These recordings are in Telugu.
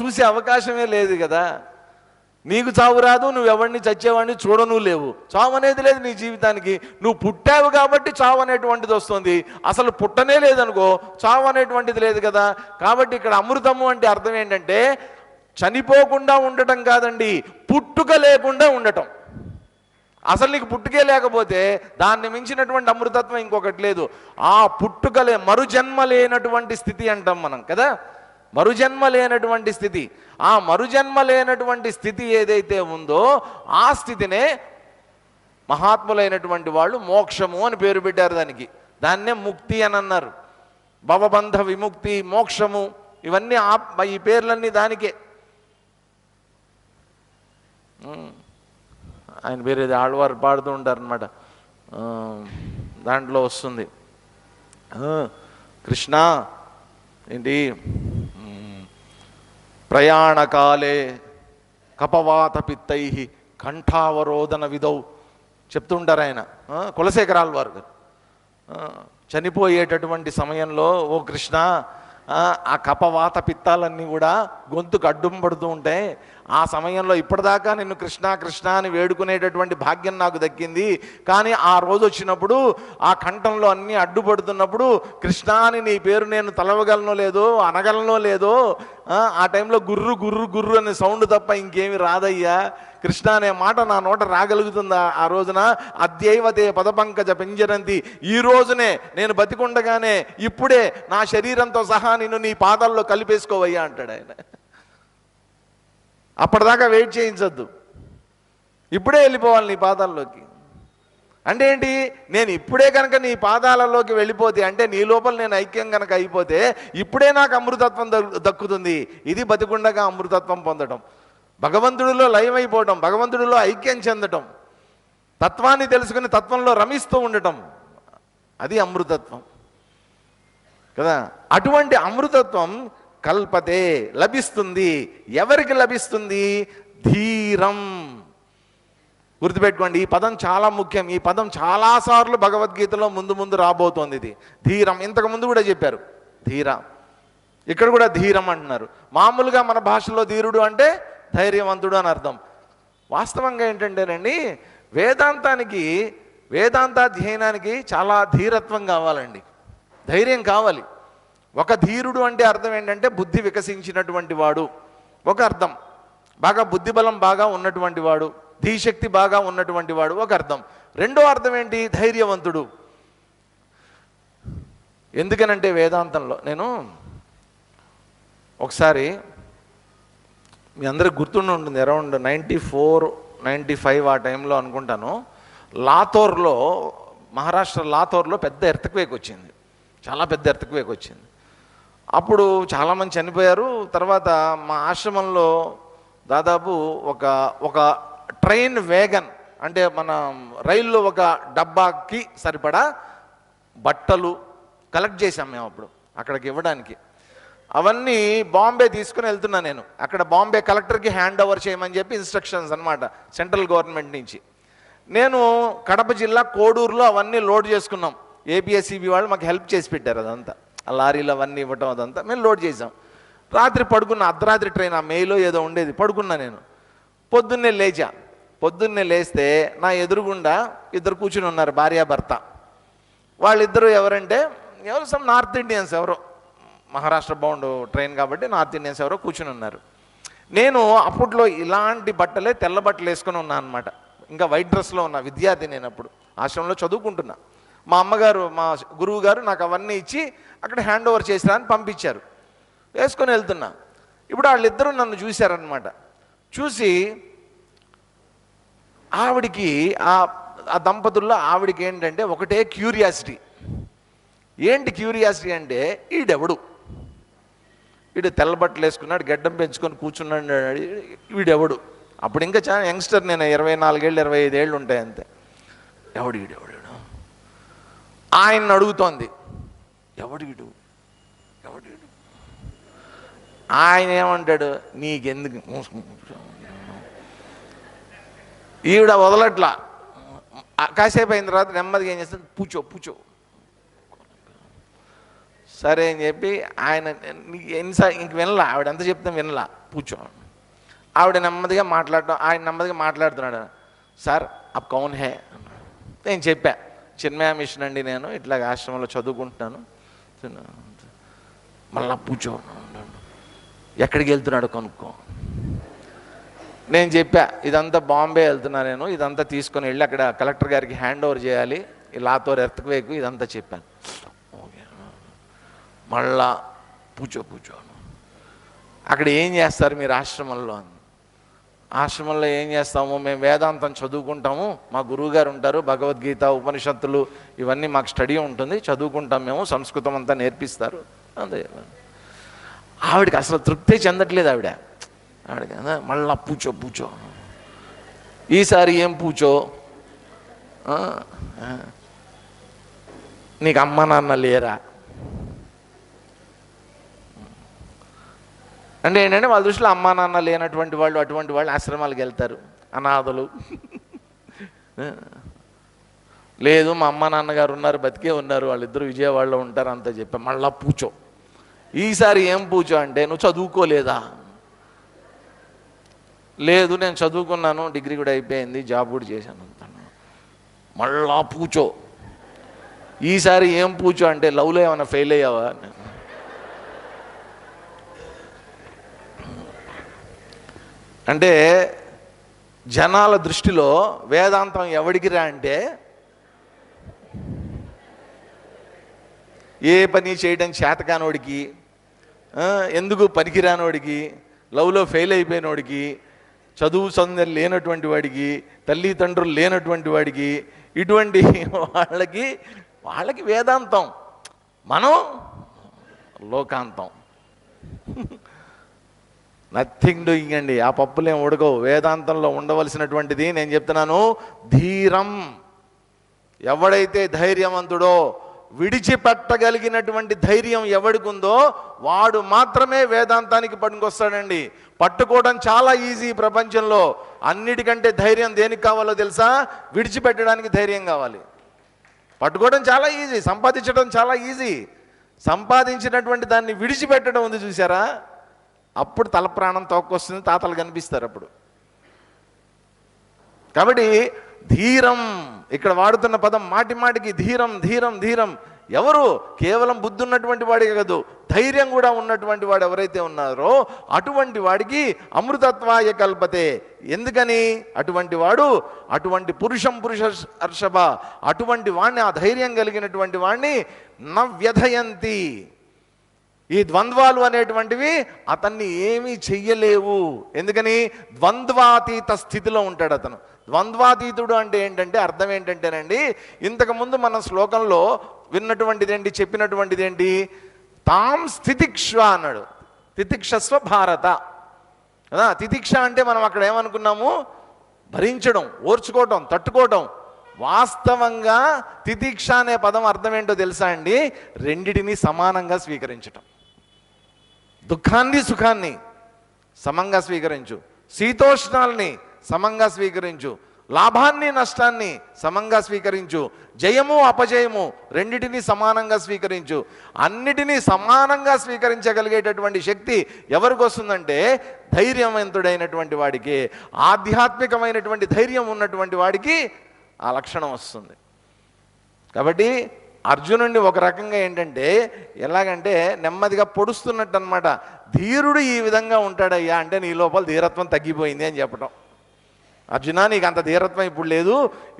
చూసే అవకాశమే లేదు కదా. నీకు చావు రాదు, నువ్వు ఎవరిని చచ్చేవాడిని చూడను లేవు. చావు అనేది లేదు నీ జీవితానికి. నువ్వు పుట్టావు కాబట్టి చావు అనేటువంటిది వస్తుంది. అసలు పుట్టనే లేదనుకో, చావు అనేటువంటిది లేదు కదా. కాబట్టి ఇక్కడ అమృతము అంటే అర్థం ఏంటంటే చనిపోకుండా ఉండటం కాదండి, పుట్టుక లేకుండా ఉండటం. అసలు నీకు పుట్టుకే లేకపోతే దాన్ని మించినటువంటి అమృతత్వం ఇంకొకటి లేదు. ఆ పుట్టుకలే మరుజన్మ లేనటువంటి స్థితి అంటాం మనం కదా, మరుజన్మ లేనటువంటి స్థితి. ఆ మరుజన్మ లేనటువంటి స్థితి ఏదైతే ఉందో ఆ స్థితినే మహాత్ములైనటువంటి వాళ్ళు మోక్షము అని పేరు పెట్టారు దానికి. దాన్నే ముక్తి అని అన్నారు. భవబంధ విముక్తి, మోక్షము, ఇవన్నీ ఈ పేర్లన్నీ దానికే. ఆయన వేరేది ఆళ్వారు పాడుతూ ఉంటారు అనమాట. దాంట్లో వస్తుంది కృష్ణ ఏంటి, ప్రయాణకాలే కపవాత పిత్తై కంఠావరోధన విధౌ చెప్తుంటారు ఆయన. కులశేఖరాల వారు చనిపోయేటటువంటి సమయంలో ఓ కృష్ణ ఆ కపవాత పిత్తాలన్నీ కూడా గొంతుకు అడ్డం పడుతూ ఉంటాయి. ఆ సమయంలో ఇప్పటిదాకా నిన్ను కృష్ణ కృష్ణ అని వేడుకునేటటువంటి భాగ్యం నాకు దక్కింది. కానీ ఆ రోజు వచ్చినప్పుడు ఆ కంఠంలో అన్నీ అడ్డుపడుతున్నప్పుడు కృష్ణ అని నీ పేరు నేను తలవగలనో లేదో అనగలనో లేదో, ఆ టైంలో గుర్రు గుర్రు గుర్రు అనే సౌండ్ తప్ప ఇంకేమి రాదయ్యా. కృష్ణ అనే మాట నా నోట రాగలుగుతుందా ఆ రోజున? అద్యైవతే పదపంకజ పెంజరంతి, ఈ రోజునే నేను బతికుండగానే ఇప్పుడే నా శరీరంతో సహా నిన్ను నీ పాదాల్లో కలిపేసుకోవయ్యా అంటాడు ఆయన. అప్పటిదాకా వెయిట్ చేయించద్దు, ఇప్పుడే వెళ్ళిపోవాలి నీ పాదాల్లోకి. అంటే ఏంటి, నేను ఇప్పుడే కనుక నీ పాదాలలోకి వెళ్ళిపోతే, అంటే నీ లోపల నేను ఐక్యం కనుక అయిపోతే ఇప్పుడే నాకు అమృతత్వం దక్కుతుంది. ఇది బతికుండగా అమృతత్వం పొందడం, భగవంతుడిలో లయమైపోవటం, భగవంతుడిలో ఐక్యం చెందటం, తత్వాన్ని తెలుసుకుని తత్వంలో రమిస్తూ ఉండటం, అది అమృతత్వం కదా. అటువంటి అమృతత్వం కల్పతే లభిస్తుంది. ఎవరికి లభిస్తుంది? ధీరం. గుర్తుపెట్టుకోండి, ఈ పదం చాలా ముఖ్యం. ఈ పదం చాలాసార్లు భగవద్గీతలో ముందు ముందు రాబోతోంది. ఇది ధీరం, ఇంతకుముందు కూడా చెప్పారు ధీర, ఇక్కడ కూడా ధీరం అంటున్నారు. మామూలుగా మన భాషలో ధీరుడు అంటే ధైర్యవంతుడు అని అర్థం. వాస్తవంగా ఏంటంటేనండి, వేదాంతాధ్యయనానికి చాలా ధీరత్వం కావాలండి, ధైర్యం కావాలి. ఒక ధీరుడు అంటే అర్థం ఏంటంటే బుద్ధి వికసించినటువంటి వాడు ఒక అర్థం, బాగా బుద్ధిబలం బాగా ఉన్నటువంటి వాడు, ధీశక్తి బాగా ఉన్నటువంటి వాడు ఒక అర్థం. రెండో అర్థం ఏంటి? ధైర్యవంతుడు. ఎందుకనంటే వేదాంతంలో నేను ఒకసారి, మీ అందరికి గుర్తుండి ఉంటుంది, అరౌండ్ 94-95 ఆ టైంలో అనుకుంటాను, లాతూర్లో, మహారాష్ట్ర లాతూర్లో పెద్ద ఎర్త్క్వేక్ వచ్చింది, చాలా పెద్ద ఎర్త్క్వేక్ వచ్చింది. అప్పుడు చాలామంది చనిపోయారు. తర్వాత మా ఆశ్రమంలో దాదాపు ఒక ట్రైన్ వేగన్, అంటే మన రైల్లో ఒక డబ్బాకి సరిపడా బట్టలు కలెక్ట్ చేశాం మేము అప్పుడు అక్కడికి ఇవ్వడానికి. అవన్నీ బాంబే తీసుకుని వెళ్తున్నా నేను. అక్కడ బాంబే కలెక్టర్కి హ్యాండ్ ఓవర్ చేయమని చెప్పి ఇన్స్ట్రక్షన్స్ అనమాట సెంట్రల్ గవర్నమెంట్ నుంచి. నేను కడప జిల్లా కోడూరులో అవన్నీ లోడ్ చేసుకున్నాం. ఏపీఎస్సీబీ వాళ్ళు మాకు హెల్ప్ చేసి పెట్టారు. అదంతా ఆ లారీలు అవన్నీ ఇవ్వటం, అదంతా మేము లోడ్ చేసాం. రాత్రి పడుకున్న, అర్ధరాత్రి ట్రైన్, ఆ మెయిలో ఏదో ఉండేది, పడుకున్నా నేను. పొద్దున్నే లేస్తే నా ఎదురుగుండా ఇద్దరు కూర్చుని ఉన్నారు, భార్యాభర్త. వాళ్ళిద్దరూ ఎవరంటే సమ్ నార్త్ ఇండియన్స్, ఎవరో మహారాష్ట్ర బౌండ్ ట్రైన్ కాబట్టి నార్త్ ఇండియన్స్ ఎవరో కూర్చుని ఉన్నారు. నేను అప్పట్లో ఇలాంటి బట్టలే, తెల్ల బట్టలు వేసుకుని ఉన్నాను అనమాట. ఇంకా వైట్ డ్రెస్లో ఉన్న విద్యార్థి నేను అప్పుడు ఆశ్రమంలో చదువుకుంటున్నా. మా అమ్మగారు, మా గురువు గారు నాకు అవన్నీ ఇచ్చి అక్కడ హ్యాండ్ ఓవర్ చేసినా అని పంపించారు. వేసుకొని వెళ్తున్నా. ఇప్పుడు వాళ్ళిద్దరూ నన్ను చూశారనమాట. చూసి ఆవిడికి, ఆ దంపతుల్లో ఆవిడికి ఏంటంటే ఒకటే క్యూరియాసిటీ. ఏంటి క్యూరియాసిటీ అంటే, వీడు తెల్లబట్టలు వేసుకున్నాడు, గడ్డం పెంచుకొని కూర్చున్నాడు, వీడెవడు? అప్పుడు ఇంకా చాలా యంగ్స్టర్, నేను 24 ఏళ్ళు 25 ఏళ్ళు ఉంటాయి అంతే. వీడు ఆయన్ని అడుగుతోంది, ఎవడు? ఆయన ఏమంటాడు, నీకెందుకు? ఈవిడ వదలట్లా. కాసేపు అయిన తర్వాత నెమ్మదిగా ఏం చేస్తుంది, పూచో సరే అని చెప్పి ఆయన ఎన్నిసార్లు ఇంక వినలా, ఆవిడ ఎంత చెప్తాం వినలా, కూర్చో. ఆవిడ నెమ్మదిగా మాట్లాడటం, ఆయన నెమ్మదిగా మాట్లాడుతున్నాడు. సార్ అప్ కౌన్ హే, నేను చెప్పా చిన్మయ మిషన్ అండి, నేను ఇట్లా ఆశ్రమంలో చదువుకుంటున్నాను. మళ్ళా కూర్చో, ఎక్కడికి వెళ్తున్నాడు కనుక్కో. నేను చెప్పా ఇదంతా బాంబే వెళ్తున్నా, నేను ఇదంతా తీసుకొని వెళ్ళి అక్కడ కలెక్టర్ గారికి హ్యాండ్ ఓవర్ చేయాలి, ఈ లాతోర్ ఎర్త్క్వేక్, ఇదంతా చెప్పాను. ఓకే, మళ్ళా కూర్చోను. అక్కడ ఏం చేస్తారు మీరు ఆశ్రమంలో అని. ఆశ్రమంలో ఏం చేస్తాము, మేము వేదాంతం చదువుకుంటాము, మా గురువుగారు ఉంటారు, భగవద్గీత ఉపనిషత్తులు ఇవన్నీ మాకు స్టడీ ఉంటుంది, చదువుకుంటాం, మేము సంస్కృతం అంతా నేర్పిస్తారు అంతే. ఆవిడకి అసలు తృప్తే చెందట్లేదు ఆవిడకి. మళ్ళా పూచో, ఈసారి ఏం పూచో, నీకు అమ్మ నాన్న లేరా అంటే ఏంటంటే వాళ్ళ దృష్టిలో అమ్మా నాన్న లేనటువంటి వాళ్ళు, అటువంటి వాళ్ళు ఆశ్రమాలకు వెళ్తారు, అనాథలు. లేదు మా అమ్మ నాన్నగారు ఉన్నారు, బతికే ఉన్నారు, వాళ్ళిద్దరూ విజయవాడలో ఉంటారు అంతా చెప్పా. మళ్ళా పూచో, ఈసారి ఏం పూచో అంటే నువ్వు చదువుకోలేదా. లేదు నేను చదువుకున్నాను, డిగ్రీ కూడా అయిపోయింది, జాబ్ కూడా చేశాను అంటాను. మళ్ళా పూచో, ఈసారి ఏం పూచో అంటే లవ్లో ఏమైనా ఫెయిల్ అయ్యావా. అంటే జనాల దృష్టిలో వేదాంతం ఎవడికి రా అంటే ఏ పని చేయడం చేతకానోడికి, ఎందుకు పనికిరానోడికి, లవ్లో ఫెయిల్ అయిపోయినోడికి, చదువు సందర్భం లేనటువంటి వాడికి, తల్లిదండ్రులు లేనటువంటి వాడికి, ఇటువంటి వాళ్ళకి వేదాంతం, మనం లోకాంతం. నథింగ్ డూయింగ్ అండి. ఆ పప్పులేం ఉడకవు. వేదాంతంలో ఉండవలసినటువంటిది నేను చెప్తున్నాను, ధీరం. ఎవడైతే ధైర్యవంతుడో, విడిచిపెట్టగలిగినటువంటి ధైర్యం ఎవడికి ఉందో వాడు మాత్రమే వేదాంతానికి పనికొస్తాడండి. పట్టుకోవడం చాలా ఈజీ ప్రపంచంలో. అన్నిటికంటే ధైర్యం దేనికి కావాలో తెలుసా? విడిచిపెట్టడానికి ధైర్యం కావాలి. పట్టుకోవడం చాలా ఈజీ, సంపాదించడం చాలా ఈజీ. సంపాదించినటువంటి దాన్ని విడిచిపెట్టడం ఉంది చూసారా, అప్పుడు తల ప్రాణం తోక్కొస్తుంది, తాతలు కనిపిస్తారు అప్పుడు. కాబట్టి ధీరం, ఇక్కడ వాడుతున్న పదం మాటి మాటికి ధీరం ధీరం ధీరం. ఎవరు? కేవలం బుద్ధి ఉన్నటువంటి వాడికి కాదు, ధైర్యం కూడా ఉన్నటువంటి వాడు ఎవరైతే ఉన్నారో అటువంటి వాడికి అమృతత్వాయ కల్పతే. ఎందుకని? అటువంటి వాడు, అటువంటి పురుష హర్షభ, అటువంటి వాడిని, ఆ ధైర్యం కలిగినటువంటి వాడిని నవ్యధయంతి. ఈ ద్వంద్వాలు అనేటువంటివి అతన్ని ఏమీ చెయ్యలేవు. ఎందుకని? ద్వంద్వాతీత స్థితిలో ఉంటాడు అతను. ద్వంద్వాతీతుడు అంటే ఏంటంటే అర్థం ఏంటంటేనండి, ఇంతకుముందు మన శ్లోకంలో విన్నటువంటిది ఏంటి, చెప్పినటువంటిది ఏంటి? తాం స్థితిక్ష్వ అన్నాడు. తితిక్షస్వ భారత కదా. తితిక్ష అంటే మనం అక్కడ ఏమనుకున్నాము? భరించడం, ఓర్చుకోవటం, తట్టుకోవటం. వాస్తవంగా తితిక్ష అనే పదం అర్థం ఏంటో తెలుసా అండి? రెండిటిని సమానంగా స్వీకరించటం. దుఃఖాన్ని సుఖాన్ని సమంగా స్వీకరించు, శీతోష్ణాలని సమంగా స్వీకరించు, లాభాన్ని నష్టాన్ని సమంగా స్వీకరించు, జయము అపజయము రెండిటిని సమానంగా స్వీకరించు. అన్నిటినీ సమానంగా స్వీకరించగలిగేటటువంటి శక్తి ఎవరికి వస్తుందంటే ధైర్యవంతుడైనటువంటి వాడికి, ఆధ్యాత్మికమైనటువంటి ధైర్యం ఉన్నటువంటి వాడికి ఆ లక్షణం వస్తుంది. కాబట్టి అర్జునుడిని ఒక రకంగా ఏంటంటే ఎలాగంటే నెమ్మదిగా పొడుస్తున్నట్టు అనమాట. ధీరుడు ఈ విధంగా ఉంటాడయ్యా అంటే నీ లోపల ధీరత్వం తగ్గిపోయింది అని చెప్పడం. అర్జున, నీకు అంత ధీరత్వం ఇప్పుడు లేదు,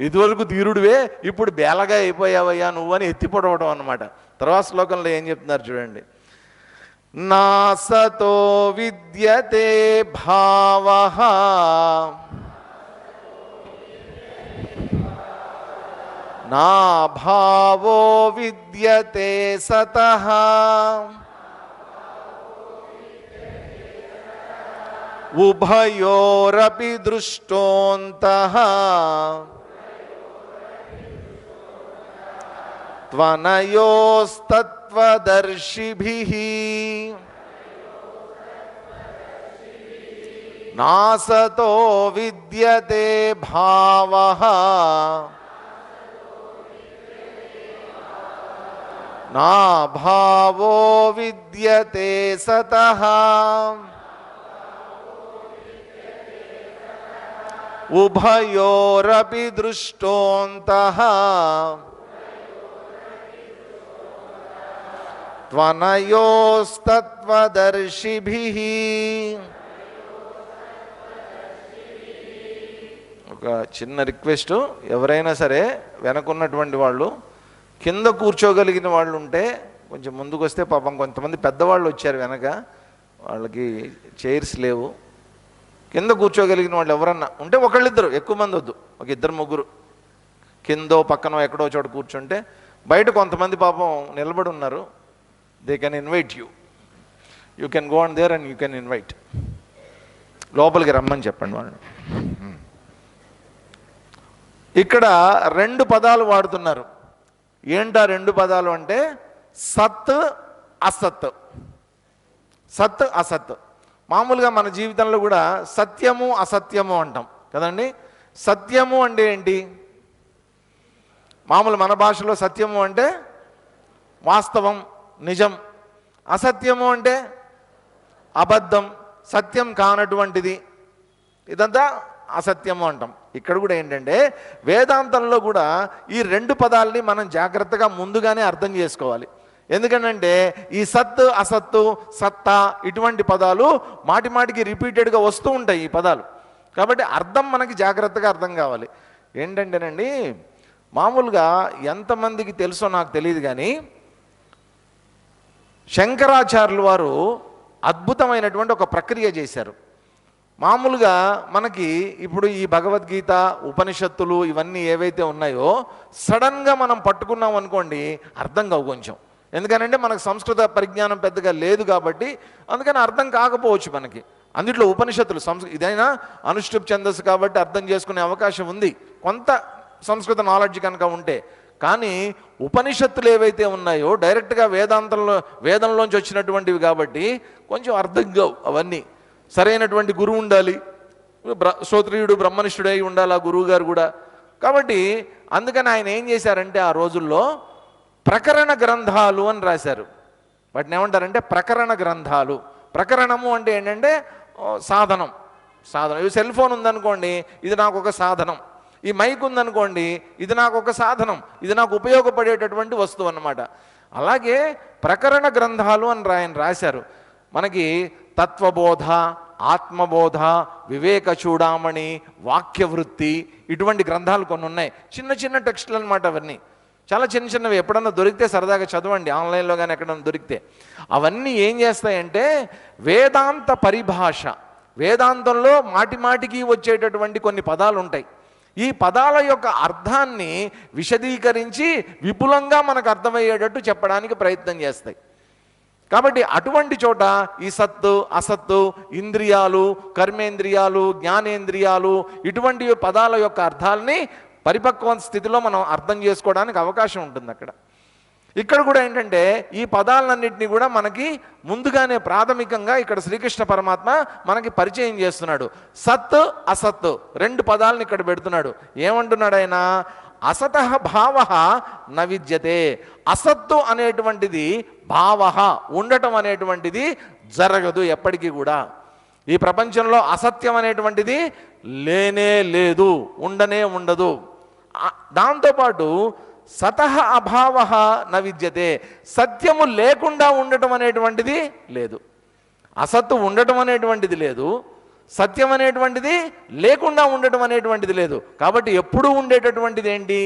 ఇదివరకు ధీరుడివే, ఇప్పుడు బేలగా అయిపోయావయ్యా నువ్వు అని ఎత్తి పొడవడం అనమాట. తర్వాత శ్లోకంలో ఏం చెప్తున్నారు చూడండి. నాసతో విద్యతే భావః నా భావో విద్యతే సతః ఉభయోరపి దృష్టోంతః త్వనయోస్తత్వదర్శిభిః నాసతో విద్యతే భావః నా భావో విద్యతే సతః ఉభయోరపి దృష్టోంతః త్వనయోస్తత్వదర్శిభిః. ఒక చిన్న రిక్వెస్ట్, ఎవరైనా సరే వెనకున్నటువంటి వాళ్ళు కింద కూర్చోగలిగిన వాళ్ళు ఉంటే కొంచెం ముందుకు వస్తే, పాపం కొంతమంది పెద్దవాళ్ళు వచ్చారు వెనక, వాళ్ళకి చైర్స్ లేవు. కింద కూర్చోగలిగిన వాళ్ళు ఎవరన్నా ఉంటే ఒకళ్ళిద్దరు, ఎక్కువ మంది వద్దు, ఒక ఇద్దరు ముగ్గురు కిందో పక్కనో ఎక్కడో చోట కూర్చుంటే, బయట కొంతమంది పాపం నిలబడి ఉన్నారు, they can invite you, you can go on their and you can invite, లోపలికి రమ్మని చెప్పండి వాళ్ళని. ఇక్కడ రెండు పదాలు వాడుతున్నారు. ఏంటా రెండు పదాలు అంటే సత్ అసత్. సత్ అసత్. మామూలుగా మన జీవితంలో కూడా సత్యము అసత్యము అంటాం కదండి. సత్యము అంటే ఏంటి? మామూలు మన భాషలో సత్యము అంటే వాస్తవం, నిజం. అసత్యము అంటే అబద్ధం, సత్యం కానటువంటిది, ఇదంతా అసత్యము అంటాం. ఇక్కడ కూడా ఏంటంటే వేదాంతంలో కూడా ఈ రెండు పదాలని మనం జాగ్రత్తగా ముందుగానే అర్థం చేసుకోవాలి. ఎందుకంటే ఈ సత్ అసత్తు సత్తా ఇటువంటి పదాలు మాటి మాటికి రిపీటెడ్గా వస్తూ ఉంటాయి ఈ పదాలు. కాబట్టి అర్థం మనకి జాగ్రత్తగా అర్థం కావాలి. ఏంటంటేనండి, మామూలుగా ఎంతమందికి తెలుసో నాకు తెలియదు కానీ శంకరాచార్యుల వారు అద్భుతమైనటువంటి ఒక ప్రక్రియ చేశారు. మామూలుగా మనకి ఇప్పుడు ఈ భగవద్గీత ఉపనిషత్తులు ఇవన్నీ ఏవైతే ఉన్నాయో సడన్గా మనం పట్టుకున్నాం అనుకోండి అర్థం కావు కొంచెం. ఎందుకనంటే మనకు సంస్కృత పరిజ్ఞానం పెద్దగా లేదు కాబట్టి అందుకని అర్థం కాకపోవచ్చు మనకి. అందుట్లో ఉపనిషత్తులు ఇదైనా అనుష్ఠుప్ ఛందస్సు కాబట్టి అర్థం చేసుకునే అవకాశం ఉంది కొంత సంస్కృత నాలెడ్జ్ కనుక ఉంటే. కానీ ఉపనిషత్తులు ఏవైతే ఉన్నాయో డైరెక్ట్గా వేదంలోంచి వచ్చినటువంటివి కాబట్టి కొంచెం అర్థం కావు అవన్నీ. సరైనటువంటి గురువు ఉండాలి, శ్రోత్రియుడు బ్రహ్మనిష్ఠుడై ఉండాలి ఆ గురువు గారు కూడా. కాబట్టి అందుకని ఆయన ఏం చేశారంటే ఆ రోజుల్లో ప్రకరణ గ్రంథాలు అని రాశారు. వాటిని ఏమంటారంటే ప్రకరణ గ్రంథాలు. ప్రకరణము అంటే ఏంటంటే సాధనం. ఈ సెల్ ఫోన్ ఉందనుకోండి, ఇది నాకు ఒక సాధనం. ఈ మైక్ ఉందనుకోండి, ఇది నాకు ఒక సాధనం, ఇది నాకు ఉపయోగపడేటటువంటి వస్తువు అన్నమాట. అలాగే ప్రకరణ గ్రంథాలు అని ఆయన రాశారు. మనకి తత్వబోధ, ఆత్మబోధ, వివేక చూడామణి, వాక్యవృత్తి ఇటువంటి గ్రంథాలు కొన్ని ఉన్నాయి. చిన్న చిన్న టెక్స్టులు అనమాట. అవన్నీ చాలా చిన్న చిన్నవి. ఎప్పుడన్నా దొరికితే సరదాగా చదవండి, ఆన్లైన్లో కానీ ఎక్కడన్నా దొరికితే. అవన్నీ ఏం చేస్తాయంటే వేదాంత పరిభాష. వేదాంతంలో మాటి మాటికి వచ్చేటటువంటి కొన్ని పదాలు ఉంటాయి. ఈ పదాల యొక్క అర్థాన్ని విశదీకరించి విపులంగా మనకు అర్థమయ్యేటట్టు చెప్పడానికి ప్రయత్నం చేస్తాయి. కాబట్టి అటువంటి చోట ఈ సత్తు అసత్తు, ఇంద్రియాలు, కర్మేంద్రియాలు, జ్ఞానేంద్రియాలు ఇటువంటి పదాల యొక్క అర్థాలని పరిపక్వ స్థితిలో మనం అర్థం చేసుకోవడానికి అవకాశం ఉంటుంది అక్కడ. ఇక్కడ కూడా ఏంటంటే ఈ పదాలన్నింటినీ కూడా మనకి ముందుగానే ప్రాథమికంగా ఇక్కడ శ్రీకృష్ణ పరమాత్మ మనకి పరిచయం చేస్తున్నాడు. సత్ అసత్ రెండు పదాలను ఇక్కడ పెడుతున్నాడు. ఏమంటున్నాడు ఆయన? అసతః భావః న విద్యతే. అసత్తు అనేటువంటిది భావ ఉండటం అనేటువంటిది జరగదు ఎప్పటికీ కూడా. ఈ ప్రపంచంలో అసత్యం అనేటువంటిది లేనే లేదు, ఉండనే ఉండదు. దాంతోపాటు సతః అభావః న విద్యతే. సత్యము లేకుండా ఉండటం అనేటువంటిది లేదు. అసత్తు ఉండటం అనేటువంటిది లేదు, సత్యం అనేటువంటిది లేకుండా ఉండటం అనేటువంటిది లేదు. కాబట్టి ఎప్పుడూ ఉండేటటువంటిది ఏంటి?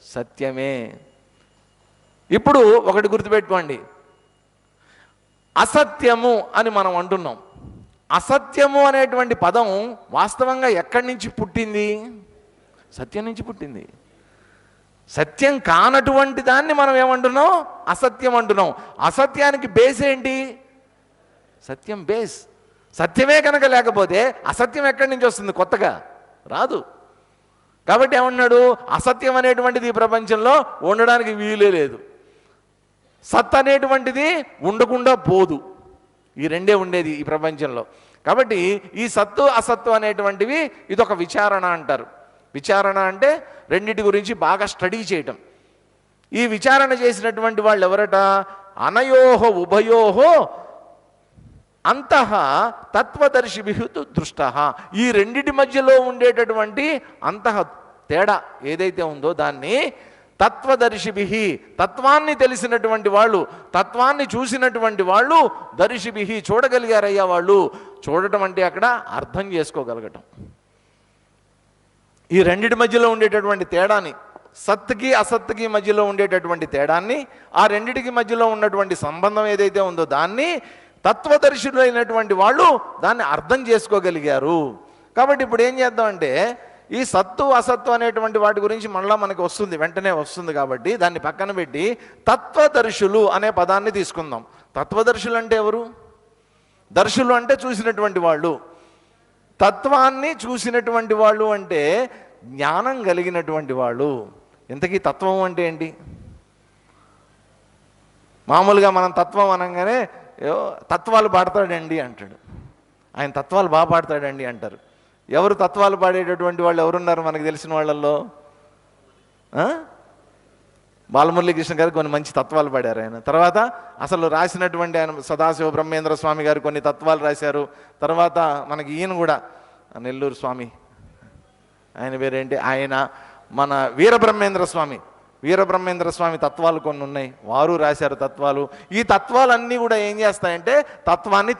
సత్యమే. ఇప్పుడు ఒకటి గుర్తుపెట్టుకోండి, అసత్యము అని మనం అంటున్నాం. అసత్యము అనేటువంటి పదం వాస్తవంగా ఎక్కడి నుంచి పుట్టింది? సత్యం నుంచి పుట్టింది. సత్యం కానటువంటి దాన్ని మనం ఏమంటున్నాం? అసత్యం అంటున్నాం. అసత్యానికి బేస్ ఏంటి? సత్యం బేస్. సత్యమే కనుక లేకపోతే అసత్యం ఎక్కడి నుంచి వస్తుంది? కొత్తగా రాదు. కాబట్టి ఏమన్నాడు? అసత్యం అనేటువంటిది ఈ ప్రపంచంలో ఉండడానికి వీలే లేదు. సత్ అనేటువంటిది ఉండకుండా పోదు. ఈ రెండే ఉండేది ఈ ప్రపంచంలో. కాబట్టి ఈ సత్తు అసత్తు అనేటువంటివి ఇదొక విచారణ అంటారు. విచారణ అంటే రెండింటి గురించి బాగా స్టడీ చేయటం. ఈ విచారణ చేసినటువంటి వాళ్ళు ఎవరట? అనయోహ ఉభయోహో అంతః తత్వదర్శిభిః దృష్టః. ఈ రెండిటి మధ్యలో ఉండేటటువంటి అంతః తేడా ఏదైతే ఉందో దాన్ని తత్వదర్శిభిః, తత్వాన్ని తెలిసినటువంటి వాళ్ళు, తత్వాన్ని చూసినటువంటి వాళ్ళు, దర్శిభిః చూడగలిగారయ్యా వాళ్ళు. చూడటం అంటే అక్కడ అర్థం చేసుకోగలగటం. ఈ రెండిటి మధ్యలో ఉండేటటువంటి తేడాని, సత్తుకి అసత్తుకి మధ్యలో ఉండేటటువంటి తేడాన్ని, ఆ రెండిటికి మధ్యలో ఉన్నటువంటి సంబంధం ఏదైతే ఉందో దాన్ని తత్వదర్శులైనటువంటి వాళ్ళు దాన్ని అర్థం చేసుకోగలిగారు. కాబట్టి ఇప్పుడు ఏం చేద్దామంటే ఈ సత్తు అసత్తు అనేటువంటి వాటి గురించి మళ్ళీ మనకి వస్తుంది, వెంటనే వస్తుంది. కాబట్టి దాన్ని పక్కన పెట్టి తత్వదర్శులు అనే పదాన్ని తీసుకుందాం. తత్వదర్శులు అంటే ఎవరు? దర్శులు అంటే చూసినటువంటి వాళ్ళు. తత్వాన్ని చూసినటువంటి వాళ్ళు అంటే జ్ఞానం కలిగినటువంటి వాళ్ళు. ఇంతకీ తత్వం అంటే ఏంటి? మామూలుగా మనం తత్వం అనగానే తత్వాలు పాడతాడండి అంటాడు. ఆయన తత్వాలు బాగా పాడతాడండి అంటారు. ఎవరు తత్వాలు పాడేటటువంటి వాళ్ళు ఎవరున్నారు మనకు తెలిసిన వాళ్ళల్లో? బాలమురళీకృష్ణ గారు కొన్ని మంచి తత్వాలు పాడారు. ఆయన తర్వాత అసలు రాసినటువంటి ఆయన సదాశివ బ్రహ్మేంద్ర స్వామి గారు కొన్ని తత్వాలు రాశారు. తర్వాత మనకి ఈయన కూడా నెల్లూరు స్వామి, ఆయన పేరేంటి, ఆయన మన వీరబ్రహ్మేంద్ర స్వామి తత్వాలు కొన్ని ఉన్నాయి, వారు రాశారు తత్వాలు. ఈ తత్వాలన్నీ కూడా ఏం చేస్తాయంటే తత్వాన్ని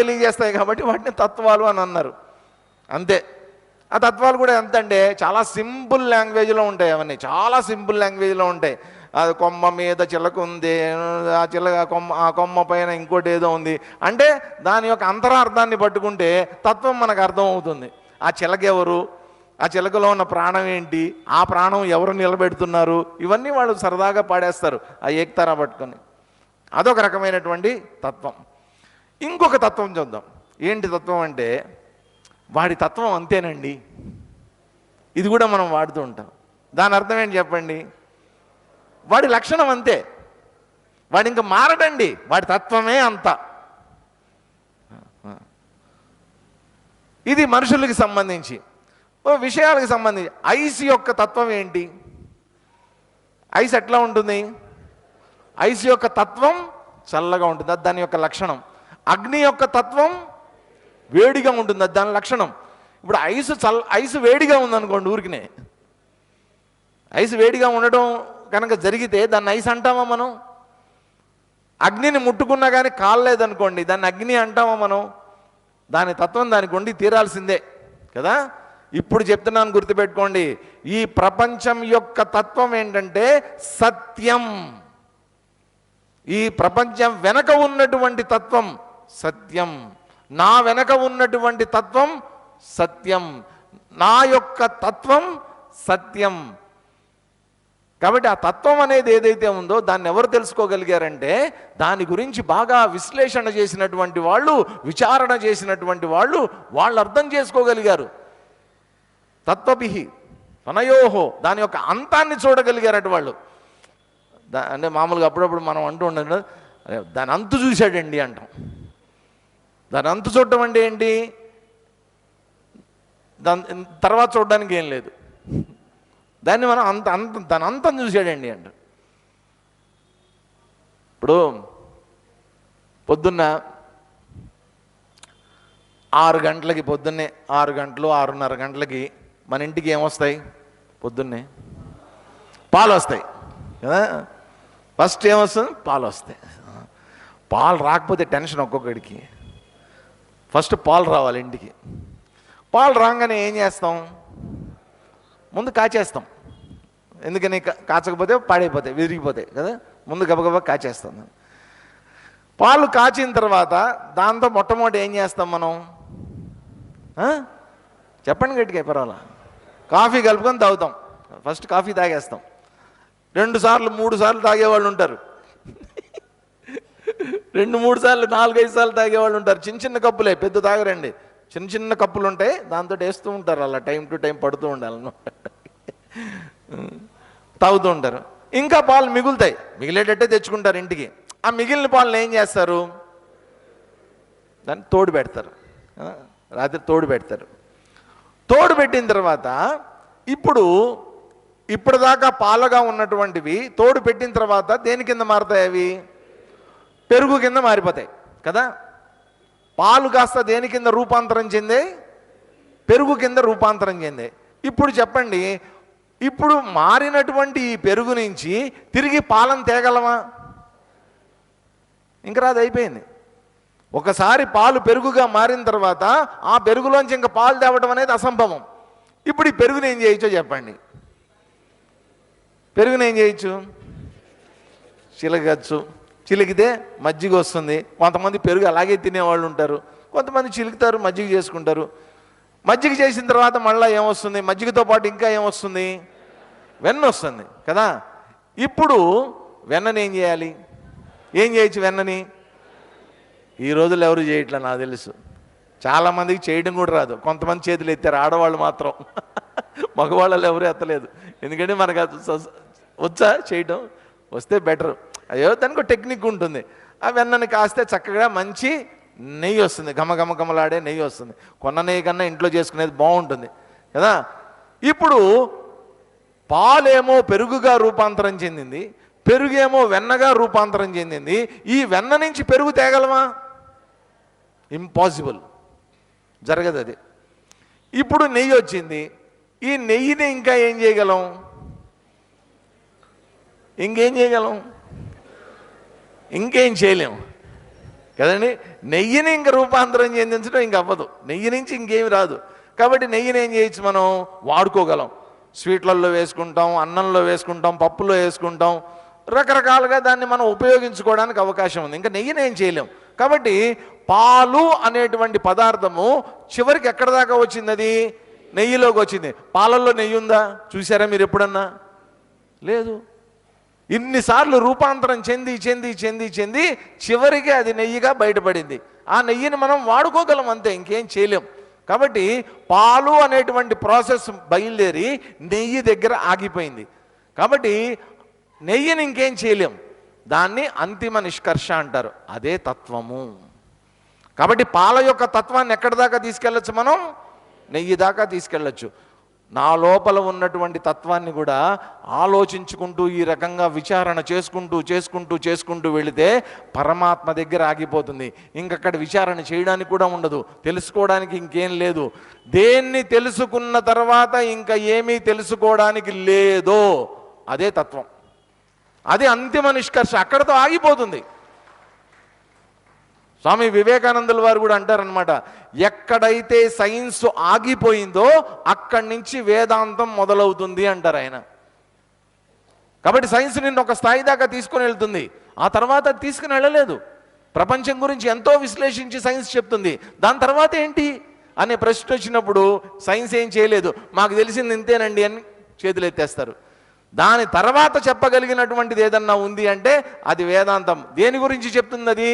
తెలియజేస్తాయి కాబట్టి వాటిని తత్వాలు అని అన్నారు. అంతే. ఆ తత్వాలు కూడా ఎంత అంటే చాలా సింపుల్ లాంగ్వేజ్లో ఉంటాయి. అవన్నీ చాలా సింపుల్ లాంగ్వేజ్లో ఉంటాయి. అది కొమ్మ మీద చిలక ఉంది, ఆ కొమ్మ పైన ఇంకోటి ఏదో ఉంది అంటే దాని యొక్క అంతరార్థాన్ని పట్టుకుంటే తత్వం మనకు అర్థం అవుతుంది. ఆ చిలక ఎవరు, ఆ చిలకలో ఉన్న ప్రాణం ఏంటి, ఆ ప్రాణం ఎవరు నిలబెడుతున్నారు, ఇవన్నీ వాళ్ళు సరదాగా పాడేస్తారు ఆ ఏక్తారా పట్టుకొని. అదొక రకమైనటువంటి తత్వం. ఇంకొక తత్వం చూద్దాం. ఏంటి తత్వం అంటే వాడి తత్వం అంతేనండి, ఇది కూడా మనం వాడుతూ ఉంటాం. దాని అర్థం ఏంటి చెప్పండి? వాడి లక్షణం అంతే, వాడు ఇంకా మారడండి, వాడి తత్వమే అంత. ఇది మనుషులకి సంబంధించి. విషయాలకు సంబంధించి ఐస్ యొక్క తత్వం ఏంటి? ఐస్ ఎట్లా ఉంటుంది? ఐస్ యొక్క తత్వం చల్లగా ఉంటుంది, అది దాని యొక్క లక్షణం. అగ్ని యొక్క తత్వం వేడిగా ఉంటుంది, అది దాని లక్షణం. ఇప్పుడు ఐస్ వేడిగా ఉందనుకోండి, ఊరికినే ఐస్ వేడిగా ఉండడం కనుక జరిగితే దాన్ని ఐస్ అంటామా మనం? అగ్నిని ముట్టుకున్నా కానీ కాలలేదనుకోండి, దాన్ని అగ్ని అంటామా మనం? దాని తత్వం దానికి ఉండి తీరాల్సిందే కదా. ఇప్పుడు చెప్తున్నాను, గుర్తుపెట్టుకోండి. ఈ ప్రపంచం యొక్క తత్వం ఏంటంటే సత్యం. ఈ ప్రపంచం వెనక ఉన్నటువంటి తత్వం సత్యం, నా వెనక ఉన్నటువంటి తత్వం సత్యం, నా యొక్క తత్వం సత్యం. కాబట్టి ఆ తత్వం అనేది ఏదైతే ఉందో దాన్ని ఎవరు తెలుసుకోగలిగారంటే దాని గురించి బాగా విశ్లేషణ చేసినటువంటి వాళ్ళు, విచారణ చేసినటువంటి వాళ్ళు అర్థం చేసుకోగలిగారు. తత్వభిః అనయోహో, దాని యొక్క అంతాన్ని చూడగలిగారట వాళ్ళు. అంటే మామూలుగా అప్పుడప్పుడు మనం అంటూ ఉండండి, దాని అంతు చూశాడండి అంటాం. దాని అంతు చూడటం అంటే ఏంటి? దాని తర్వాత చూడడానికి ఏం లేదు, దాన్ని మనం దాని అంతం చూశాడండి అంట. ఇప్పుడు పొద్దున్న 6 గంటలకి, పొద్దున్నే 6 గంటలు 6:30 గంటలకి మన ఇంటికి ఏమొస్తాయి? పొద్దున్నే పాలు వస్తాయి కదా. ఫస్ట్ ఏమొస్తుంది? పాలు వస్తాయి. పాలు రాకపోతే టెన్షన్ ఒక్కొక్కడికి. ఫస్ట్ పాలు రావాలి ఇంటికి. పాలు రాగానే ఏం చేస్తాం? ముందు కాచేస్తాం. ఎందుకని? కాచకపోతే పాడైపోతాయి, విరిగిపోతాయి కదా. ముందు గబగబా కాచేస్తాం. పాలు కాచిన తర్వాత దాంతో మొట్టమొదటి ఏం చేస్తాం మనం? చెప్పండి గట్టిగా, పర్వాలా. కాఫీ కలుపుకొని తాగుతాం. First coffee తాగేస్తాం. 2 సార్లు 3 సార్లు తాగేవాళ్ళు ఉంటారు, 2-3 సార్లు 4-5 సార్లు తాగేవాళ్ళు ఉంటారు. చిన్న చిన్న కప్పులే, పెద్ద తాగరండి. చిన్న చిన్న కప్పులు ఉంటాయి, దాంతో వేస్తూ ఉంటారు. అలా టైం టు టైం పడుతూ ఉండాలన్నమాట, తాగుతూ ఉంటారు. ఇంకా పాలు మిగులుతాయి, మిగిలేటట్టే తెచ్చుకుంటారు ఇంటికి. ఆ మిగిలిన పాలను ఏం చేస్తారు? దాన్ని తోడు పెడతారు, రాత్రి తోడు పెడతారు. తోడు పెట్టిన తర్వాత ఇప్పుడు ఇప్పటిదాకా పాలుగా ఉన్నటువంటివి తోడు పెట్టిన తర్వాత దేని కింద మారుతాయి? అవి పెరుగు కింద మారిపోతాయి కదా. పాలు కాస్త దేని కింద రూపాంతరం చెందే? పెరుగు కింద రూపాంతరం చెందే. ఇప్పుడు చెప్పండి, ఇప్పుడు మారినటువంటి ఈ పెరుగు నుంచి తిరిగి పాలను తేగలమా? ఇంక రాదు, అయిపోయింది. ఒకసారి పాలు పెరుగుగా మారిన తర్వాత ఆ పెరుగులోంచి ఇంకా పాలు తేవడం అనేది అసంభవం. ఇప్పుడు ఈ పెరుగుని ఏం చేయొచ్చో చెప్పండి. పెరుగుని ఏం చేయొచ్చు? చిలకచ్చు. చిలికితే మజ్జిగ వస్తుంది. కొంతమంది పెరుగు అలాగే తినేవాళ్ళు ఉంటారు, కొంతమంది చిలుకుతారు, మజ్జిగ చేసుకుంటారు. మజ్జిగ చేసిన తర్వాత మళ్ళీ ఏమొస్తుంది? మజ్జిగతో పాటు ఇంకా ఏమొస్తుంది? వెన్న వస్తుంది కదా. ఇప్పుడు వెన్నని ఏం చేయాలి? ఏం చేయొచ్చు వెన్నని? ఈ రోజుల్లో ఎవరు చేయట్లే, నాకు తెలుసు. చాలామందికి చేయడం కూడా రాదు. కొంతమంది చేతులు ఎత్తారు, ఆడవాళ్ళు మాత్రం. మగవాళ్ళు ఎవరు ఎత్తలేదు. ఎందుకంటే మనకు వచ్చా చేయడం? వస్తే బెటర్. అయ్యో దానికి ఒక టెక్నిక్ ఉంటుంది. ఆ వెన్నని కాస్తే చక్కగా మంచి నెయ్యి వస్తుంది, గమలాడే నెయ్యి వస్తుంది. కొన్న నెయ్యి కన్నా ఇంట్లో చేసుకునేది బాగుంటుంది కదా. ఇప్పుడు పాలేమో పెరుగుగా రూపాంతరం చెందింది, పెరుగేమో వెన్నగా రూపాంతరం చెందింది. ఈ వెన్న నుంచి పెరుగు తేగలమా? ఇంపాసిబుల్, జరగదు అది. ఇప్పుడు నెయ్యి వచ్చింది. ఈ నెయ్యిని ఇంకా ఏం చేయగలం? ఇంకేం చేయగలం? ఇంకేం చేయలేము కదండి. నెయ్యిని ఇంక రూపాంతరం చెందించడం ఇంక అవ్వదు. నెయ్యి నుంచి ఇంకేమి రాదు. కాబట్టి నెయ్యిని ఏం చేయొచ్చు? మనం వాడుకోగలం. స్వీట్లలో వేసుకుంటాం, అన్నంలో వేసుకుంటాం, పప్పులో వేసుకుంటాం. రకరకాలుగా దాన్ని మనం ఉపయోగించుకోవడానికి అవకాశం ఉంది. ఇంకా నెయ్యిని ఏం చేయలేం. కాబట్టి పాలు అనేటువంటి పదార్థము చివరికి ఎక్కడ దాకా వచ్చింది? అది నెయ్యిలోకి వచ్చింది. పాలల్లో నెయ్యి ఉందా చూసారా మీరు ఎప్పుడన్నా? లేదు. ఇన్నిసార్లు రూపాంతరం చెంది చెంది చెంది చెంది చివరికి అది నెయ్యిగా బయటపడింది. ఆ నెయ్యిని మనం వాడుకోగలం, అంతే, ఇంకేం చేయలేం. కాబట్టి పాలు అనేటువంటి ప్రాసెస్ బయలుదేరి నెయ్యి దగ్గర ఆగిపోయింది. కాబట్టి నెయ్యిని ఇంకేం చేయలేం. దాన్ని అంతిమ నిష్కర్ష అంటారు. అదే తత్వము. కాబట్టి పాల యొక్క తత్వాన్ని ఎక్కడి దాకా తీసుకెళ్ళచ్చు? మనం నెయ్యి దాకా తీసుకెళ్ళచ్చు. నా లోపల ఉన్నటువంటి తత్వాన్ని కూడా ఆలోచించుకుంటూ ఈ రకంగా విచారణ చేసుకుంటూ చేసుకుంటూ చేసుకుంటూ వెళితే పరమాత్మ దగ్గర ఆగిపోతుంది. ఇంకక్కడ విచారణ చేయడానికి కూడా ఉండదు, తెలుసుకోవడానికి ఇంకేం లేదు. దేన్ని తెలుసుకున్న తర్వాత ఇంకా ఏమీ తెలుసుకోవడానికి లేదో అదే తత్వం. అది అంతిమ నిష్కర్ష, అక్కడతో ఆగిపోతుంది. స్వామి వివేకానందుల వారు కూడా అంటారనమాట, ఎక్కడైతే సైన్స్ ఆగిపోయిందో అక్కడి నుంచి వేదాంతం మొదలవుతుంది అంటారు ఆయన. కాబట్టి సైన్స్ నిన్ను ఒక స్థాయి దాకా తీసుకుని వెళ్తుంది, ఆ తర్వాత అది తీసుకుని వెళ్ళలేదు. ప్రపంచం గురించి ఎంతో విశ్లేషించి సైన్స్ చెప్తుంది. దాని తర్వాత ఏంటి అనే ప్రశ్న వచ్చినప్పుడు సైన్స్ ఏం చేయలేదు, మాకు తెలిసింది ఇంతేనండి అని చేతులు ఎత్తేస్తారు. దాని తర్వాత చెప్పగలిగినటువంటిది ఏదన్నా ఉంది అంటే అది వేదాంతం. దేని గురించి చెప్తుంది? అది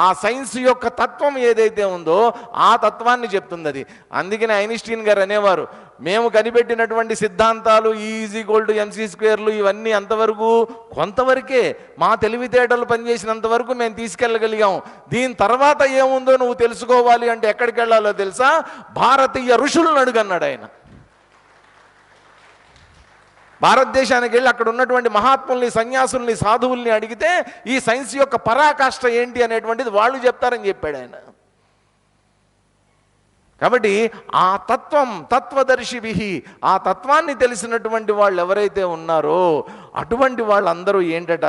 ఆ సైన్స్ యొక్క తత్వం ఏదైతే ఉందో ఆ తత్వాన్ని చెప్తుంది అది. అందుకని ఐన్స్టీన్ గారు అనేవారు, మేము కనిపెట్టినటువంటి సిద్ధాంతాలు E=mc² ఇవన్నీ అంతవరకు కొంతవరకే, మా తెలివితేటలు పనిచేసినంత వరకు మేము తీసుకెళ్ళగలిగాం. దీని తర్వాత ఏముందో నువ్వు తెలుసుకోవాలి అంటే ఎక్కడికి వెళ్ళాలో తెలుసా? భారతీయ ఋషులను అడుగన్నాడు ఆయన. భారతదేశానికి వెళ్ళి అక్కడ ఉన్నటువంటి మహాత్ముల్ని, సన్యాసుల్ని, సాధువుల్ని అడిగితే ఈ సైన్స్ యొక్క పరాకాష్ఠ ఏంటి అనేటువంటిది వాళ్ళు చెప్తారని చెప్పాడు ఆయన. కాబట్టి ఆ తత్వం, తత్వదర్శివిహి, ఆ తత్వాన్ని తెలిసినటువంటి వాళ్ళు ఎవరైతే ఉన్నారో అటువంటి వాళ్ళందరూ ఏంటట,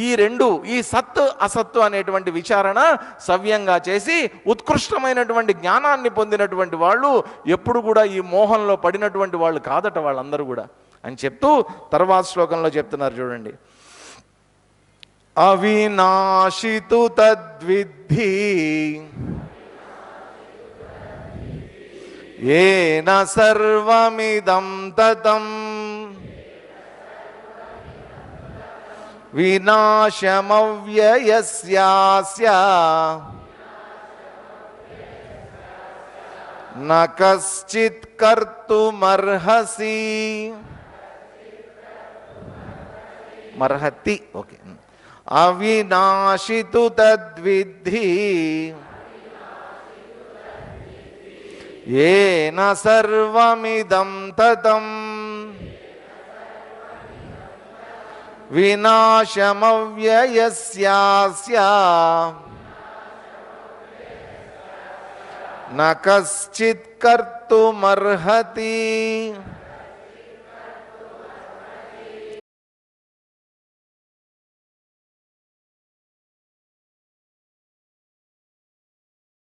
ఈ రెండు, ఈ సత్తు అసత్తు అనేటువంటి విచారణ సవ్యంగా చేసి ఉత్కృష్టమైనటువంటి జ్ఞానాన్ని పొందినటువంటి వాళ్ళు ఎప్పుడు కూడా ఈ మోహంలో పడినటువంటి వాళ్ళు కాదట వాళ్ళందరూ కూడా అని చెప్తూ తర్వాత శ్లోకంలో చెప్తున్నారు చూడండి. అవినాశితు తద్విద్ధి ఏన సర్వమిదం తతం వినాశమవ్యయస్యాస్య న కశ్చిత్ కర్తుమర్హసి మర్హతి. ఓకే. అవినాశితు తద్విద్ధి ఏన సర్వమిదం తతం వినాశమవ్యయస్యాస్య న కశ్చిత్ కర్తుమర్హతి.